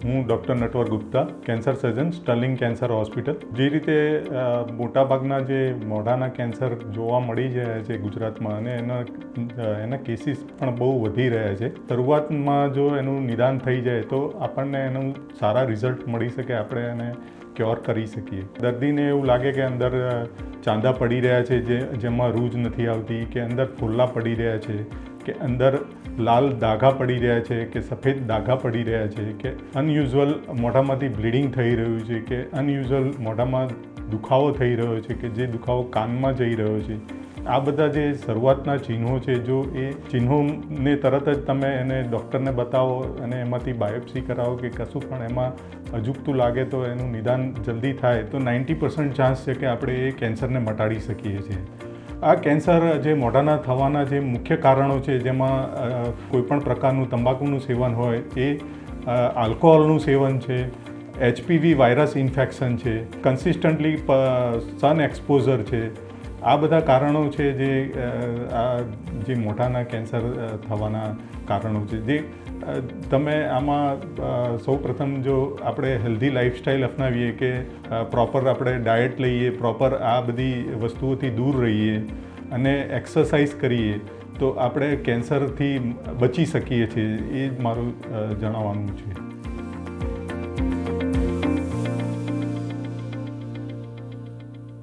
હું doctor Natwar Gupta, cancer surgeon, Sterling cancer hospital. જે રીતે મોટાભાગના જે મોઢાના કેન્સર જોવા મળી રહ્યા છે ગુજરાતમાં, અને એના કેસીસ પણ બહુ વધી રહ્યા છે. શરૂઆતમાં જો એનું નિદાન થઈ જાય તો આપણને એનું સારા રિઝલ્ટ મળી શકે, આપણે એને ક્યોર કરી શકીએ. દર્દીને એવું લાગે કે અંદર ચાંદા પડી રહ્યા છે જેમાં રૂજ નથી આવતી, કે અંદર ફોલ્લા પડી રહ્યા છે, કે અંદર લાલ ડાઘા પડી રહ્યા છે, કે સફેદ ડાઘા પડી રહ્યા છે, કે અનયુઝ્યુઅલ મોઢામાંથી બ્લીડિંગ થઈ રહ્યું છે, કે અનયુઝ્યુઅલ મોઢામાં દુખાવો થઈ રહ્યો છે, કે જે દુખાવો કાનમાં જઈ રહ્યો છે. આ બધા જે શરૂઆતના ચિહ્નો છે, જો એ ચિહ્નોને તરત જ તમે એને ડૉક્ટરને બતાવો અને એમાંથી બાયોપ્સી કરાવો કે કશું પણ એમાં અજુગતું લાગે તો એનું નિદાન જલ્દી થાય તો 90% ચાન્સ છે કે આપણે એ કેન્સરને મટાડી શકીએ છીએ. આ કેન્સર જે મોઢાના થવાના જે મુખ્ય કારણો છે, જેમાં કોઈપણ પ્રકારનું તંબાકુનું સેવન હોય, એ આલ્કોહોલનું સેવન છે, HPV વાયરસ ઇન્ફેક્શન છે, કન્સિસ્ટન્ટલી સન એક્સપોઝર છે. આ બધા કારણો છે જે મોઢાના કેન્સર થવાના કારણો છે. જે તમે આમાં સૌપ્રથમ જો આપણે હેલ્ધી લાઈફસ્ટાઈલ અપનાવીએ, કે પ્રોપર આપણે ડાયટ લઈએ, પ્રોપર આ બધી વસ્તુઓથી દૂર રહીએ અને એક્સરસાઇઝ કરીએ તો આપણે કેન્સરથી બચી શકીએ છીએ. એ જ મારું જણાવવાનું છે.